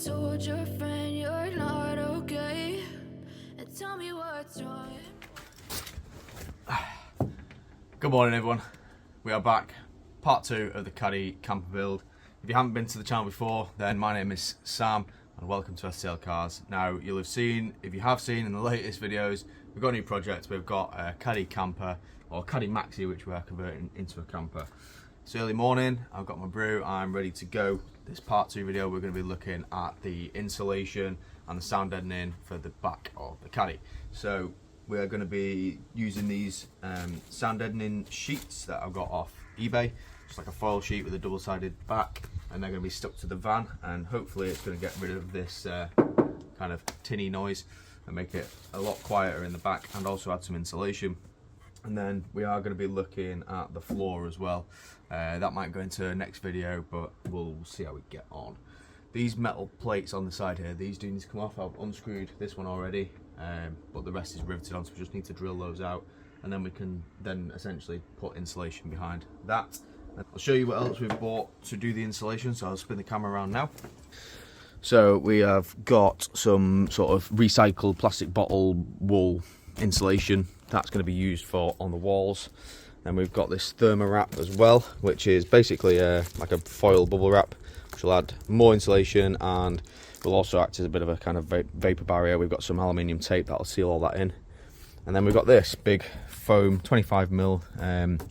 told your friend you're not okay, and tell me what's wrong. Good morning everyone, we are back, part 2 of the Caddy camper build. If you haven't been to the channel before, then my name is Sam and welcome to STL Cars. Now you'll have seen, if you have seen in the latest videos, we've got a new project. We've got a Caddy camper, or Caddy Maxi, which we are converting into a camper. It's early morning, I've got my brew, I'm ready to go. This part 2 video we're going to be looking at the insulation and the sound deadening for the back of the Caddy. So we're going to be using these sound deadening sheets that I've got off eBay, just like a foil sheet with a double-sided back, and they're going to be stuck to the van, and hopefully it's going to get rid of this kind of tinny noise and make it a lot quieter in the back, and also add some insulation. And then we are going to be looking at the floor as well. That might go into the next video, but we'll see how we get on. These metal plates on the side here, these do need to come off. I've unscrewed this one already, but the rest is riveted on, so we just need to drill those out, and then we can then essentially put insulation behind that. I'll show you what else we've bought to do the insulation, so I'll spin the camera around now. So we have got some sort of recycled plastic bottle wool insulation that's going to be used for on the walls. Then we've got this thermo wrap as well, which is basically like a foil bubble wrap, which will add more insulation and will also act as a bit of a kind of vapor barrier. We've got some aluminium tape that'll seal all that in, and then we've got this big foam 25mm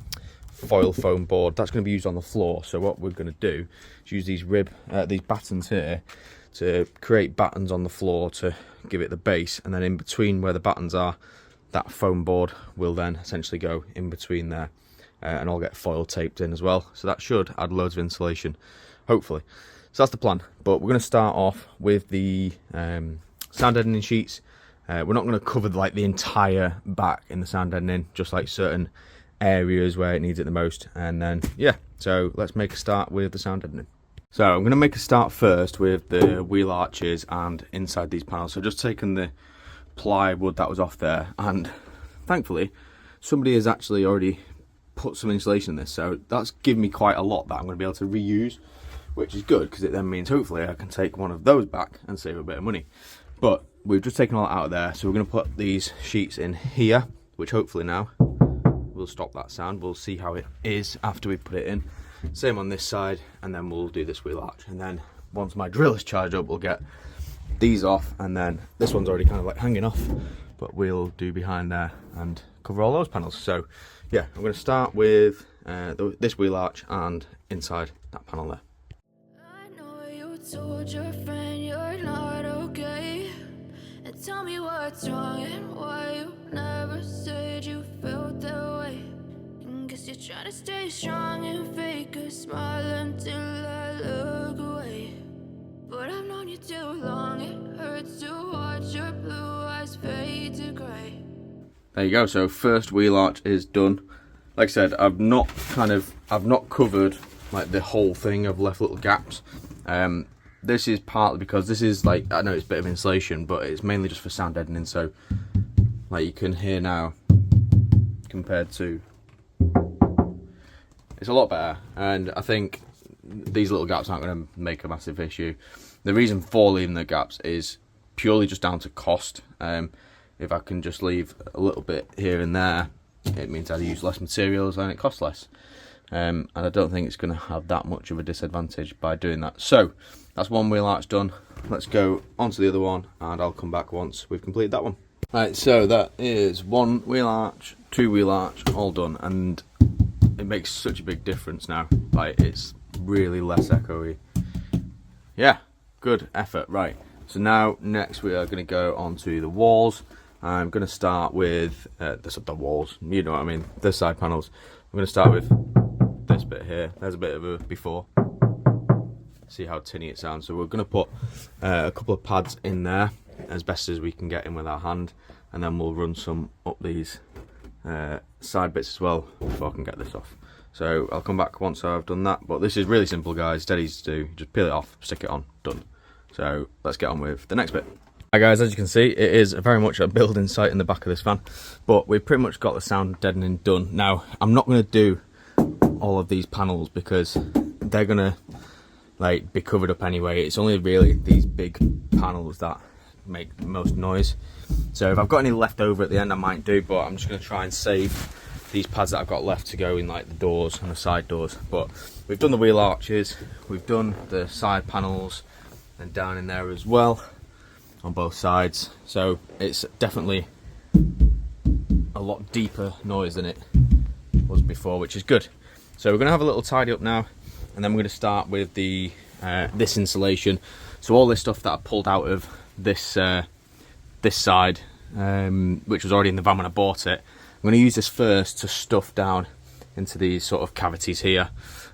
foil foam board that's going to be used on the floor. So what we're going to do is use these these battens here to create battens on the floor to give it the base, and then in between where the battens are, that foam board will then essentially go in between there, and I'll get foil taped in as well. So that should add loads of insulation, hopefully. So that's the plan. But we're going to start off with the sound deadening sheets. We're not going to cover like the entire back in the sound deadening, just like certain areas where it needs it the most. And then yeah, so let's make a start with the sound deadening. So I'm going to make a start first with the wheel arches and inside these panels. So just taken the plywood that was off there, and thankfully somebody has actually already put some insulation in this, so that's given me quite a lot that I'm going to be able to reuse, which is good because it then means hopefully I can take one of those back and save a bit of money. But we've just taken all that out of there, so we're going to put these sheets in here, which hopefully now will stop that sound. We'll see how it is after we put it in. Same on this side, and then we'll do this wheel arch, and then once my drill is charged up we'll get these off, and then this one's already kind of like hanging off, but we'll do behind there and cover all those panels. So yeah, I'm going to start with this wheel arch and inside that panel there. I know you told your friend you're not okay, and tell me what's wrong and why you never said you felt that way. And guess you're trying to stay strong and fake a smile until I look away. But I've known you too long, it hurts to watch your blue eyes fade to grey. There you go, so first wheel arch is done. Like I said, I've not covered like the whole thing, I've left little gaps. This is partly because this is like, I know it's a bit of insulation, but it's mainly just for sound deadening, so like you can hear now compared to, it's a lot better, and I think these little gaps aren't going to make a massive issue. The reason for leaving the gaps is purely just down to cost. If I can just leave a little bit here and there, it means I use less materials and it costs less. And I don't think it's going to have that much of a disadvantage by doing that. So that's one wheel arch done. Let's go on to the other one, and I'll come back once we've completed that one. Right, so that is one wheel arch, two wheel arch, all done, and it makes such a big difference now. Like, it's really less echoey. Yeah, good effort. Right, so now next we are going to go onto the walls. I'm going to start with the walls, you know what I mean, the side panels. I'm going to start with this bit here. There's a bit of a before, see how tinny it sounds. So we're going to put a couple of pads in there as best as we can get in with our hand, and then we'll run some up these side bits as well before I can get this off. So I'll come back once I've done that, but this is really simple guys, dead easy to do. Just peel it off, stick it on, done. So let's get on with the next bit. Hi guys, as you can see, it is very much a building site in the back of this van, but we've pretty much got the sound deadening done. Now, I'm not going to do all of these panels because they're going to like be covered up anyway. It's only really these big panels that make the most noise. So if I've got any left over at the end, I might do, but I'm just going to try and save these pads that I've got left to go in like the doors and the side doors. But we've done the wheel arches, we've done the side panels, and down in there as well on both sides. So it's definitely a lot deeper noise than it was before, which is good. So we're going to have a little tidy up now, and then we're going to start with the this insulation. So all this stuff that I pulled out of this this side, which was already in the van when I bought it, I'm going to use this first to stuff down into these sort of cavities here,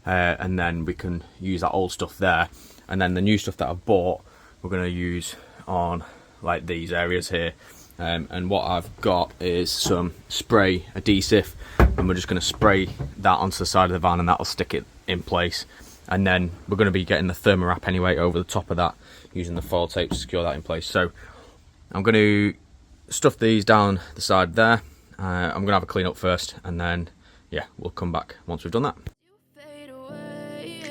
and then we can use that old stuff there, and then the new stuff that I've bought we're going to use on like these areas here. And what I've got is some spray adhesive, and we're just going to spray that onto the side of the van, and that'll stick it in place. And then we're going to be getting the thermowrap anyway over the top of that, using the foil tape to secure that in place. So I'm going to stuff these down the side there. I'm going to have a clean up first, and then yeah, we'll come back once we've done that. Fade away,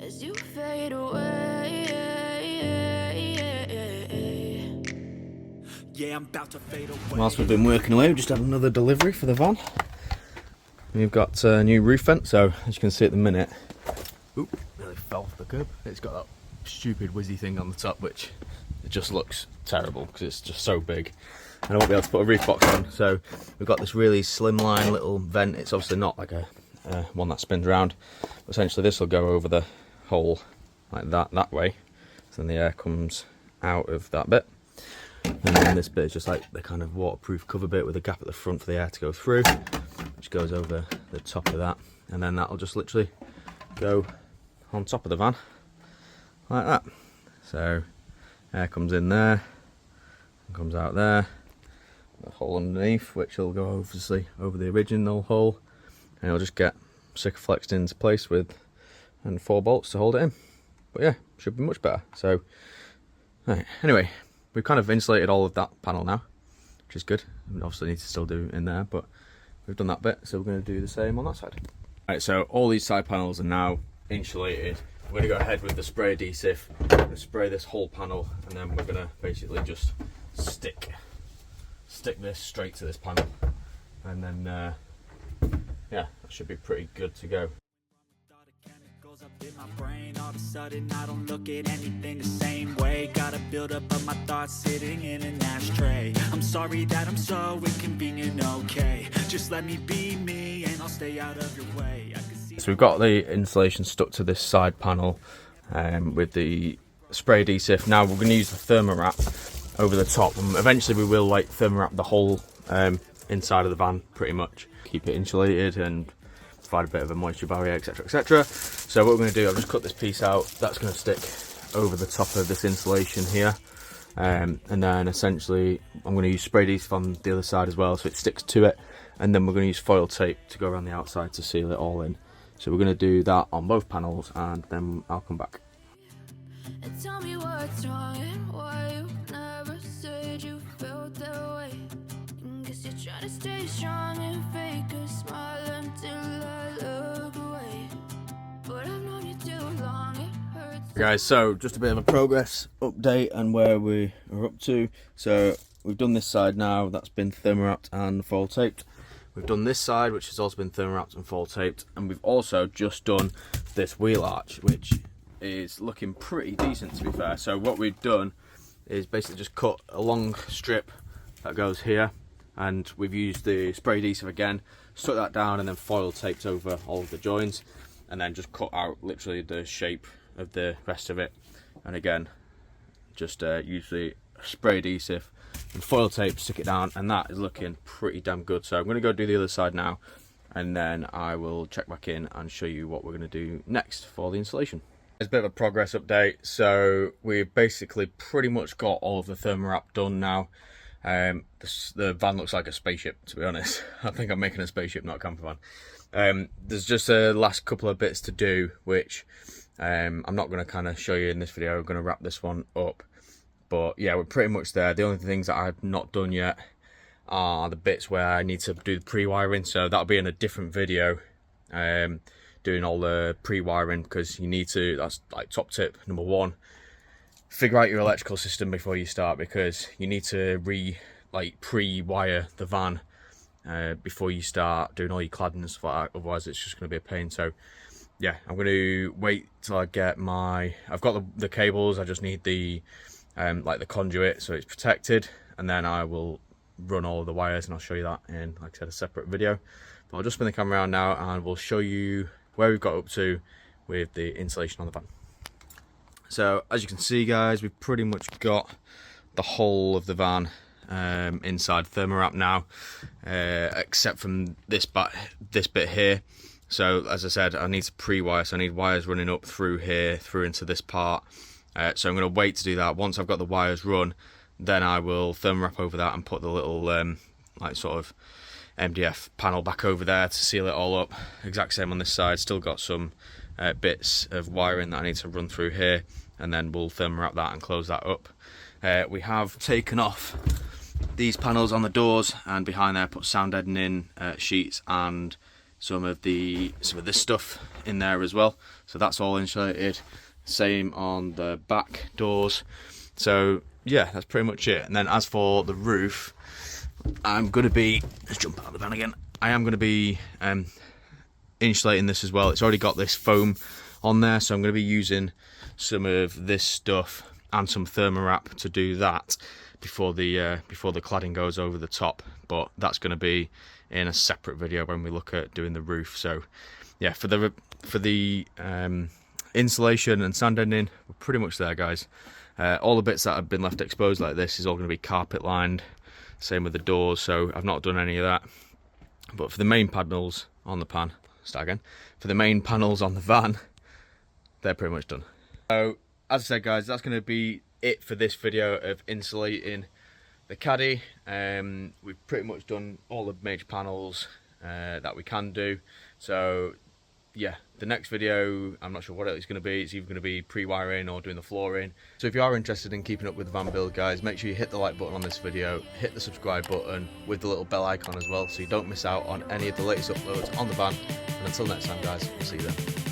as you fade away. Yeah, I'm about to fade away. Whilst we've been working away, we've just had another delivery for the van. We've got a new roof vent, so as you can see at the minute, oop, nearly fell off the curb. It's got that stupid whizzy thing on the top, which it just looks terrible because it's just so big, and I won't be able to put a roof box on. So we've got this really slimline little vent. It's obviously not like a one that spins around, but essentially this will go over the hole like that way, so then the air comes out of that bit. And then this bit is just like the kind of waterproof cover bit with a gap at the front for the air to go through, which goes over the top of that, and then that'll just literally go on top of the van like that. So air comes in there and comes out there, a hole underneath which will go obviously over the original hole, and it'll just get Sikaflexed into place with and 4 bolts to hold it in. But yeah, should be much better. So right, anyway, we've kind of insulated all of that panel now, which is good. We obviously need to still do in there, but we've done that bit, so we're going to do the same on that side. Right, so all these side panels are now insulated. We're going to go ahead with the spray adhesive, spray this whole panel, and then we're going to basically just stick this straight to this panel, and then yeah, that should be pretty good to go. Up in my brain, all of a sudden I don't look at anything the same way. Gotta build up of my thoughts sitting in an ashtray. I'm sorry that I'm so inconvenient, okay? Just let me be me and I'll stay out of your way. I can see. So we've got the insulation stuck to this side panel with the spray adhesive. Now we're going to use the thermowrap over the top, and eventually we will like thermowrap the whole inside of the van pretty much. Keep it insulated and provide a bit of a moisture barrier, etc, etc. So what we're going to do, I've just cut this piece out, that's going to stick over the top of this insulation here, and then essentially I'm going to use spray adhesive on the other side as well so it sticks to it, and then we're going to use foil tape to go around the outside to seal it all in. So we're going to do that on both panels, and then I'll come back. And tell me what's wrong and why you never said you felt that way. Guess you're trying to stay strong and fake a smile until I look away. But I've known you too long, it hurts. Guys, so just a bit of a progress update and where we are up to. So we've done this side now, that's been thermowrapped and foil taped. We've done this side, which has also been thermowrapped and foil taped, and we've also just done this wheel arch, which is looking pretty decent to be fair. So what we've done is basically just cut a long strip that goes here, and we've used the spray adhesive again, stuck that down, and then foil taped over all of the joins, and then just cut out literally the shape of the rest of it, and again just use the spray adhesive and foil tape, stick it down, and that is looking pretty damn good. So I'm going to go do the other side now, and then I will check back in and show you what we're going to do next for the installation. It's a bit of a progress update. So we've basically pretty much got all of the thermowrap done now. The van looks like a spaceship, to be honest. I think I'm making a spaceship, not a camper van. There's just a last couple of bits to do, which I'm not going to kind of show you in this video. I'm going to wrap this one up. But yeah, we're pretty much there. The only things that I've not done yet are the bits where I need to do the pre-wiring, so that'll be in a different video doing all the pre-wiring, because you need to, that's like top tip number one, figure out your electrical system before you start, because you need to pre-wire the van before you start doing all your cladding and stuff like that, otherwise it's just going to be a pain. So yeah, I'm going to wait till I get I've got the cables, I just need the like the conduit so it's protected, and then I will run all of the wires, and I'll show you that in, like I said, a separate video. But I'll just spin the camera around now and we'll show you where we've got up to with the insulation on the van. So as you can see, guys, we've pretty much got the whole of the van inside thermowrap now, except from this bit here. So as I said, I need to pre-wire, so I need wires running up through here, through into this part. So I'm going to wait to do that. Once I've got the wires run, then I will thermowrap over that and put the little like sort of MDF panel back over there to seal it all up. Exact same on this side, still got some bits of wiring that I need to run through here, and then we'll thermowrap that and close that up. We have taken off these panels on the doors, and behind there put sound deadening sheets and some of this stuff in there as well. So that's all insulated. Same on the back doors. So yeah, that's pretty much it. And then as for the roof, I'm going to be, let's jump out of the van again, I am going to be insulating this as well. It's already got this foam on there, so I'm going to be using some of this stuff and some thermowrap to do that before the cladding goes over the top. But that's going to be in a separate video when we look at doing the roof. So yeah, for the insulation and sand deadening, we're pretty much there, guys. All the bits that have been left exposed like this is all going to be carpet lined. Same with the doors, so I've not done any of that. But for the main panels on the for the main panels on the van, they're pretty much done. So as I said, guys, that's going to be it for this video of insulating the Caddy. We've pretty much done all the major panels that we can do. So yeah, the next video, I'm not sure what it's going to be. It's either going to be pre-wiring or doing the flooring. So if you are interested in keeping up with the van build, guys, make sure you hit the like button on this video, hit the subscribe button with the little bell icon as well, so you don't miss out on any of the latest uploads on the van. And until next time, guys, we'll see you then.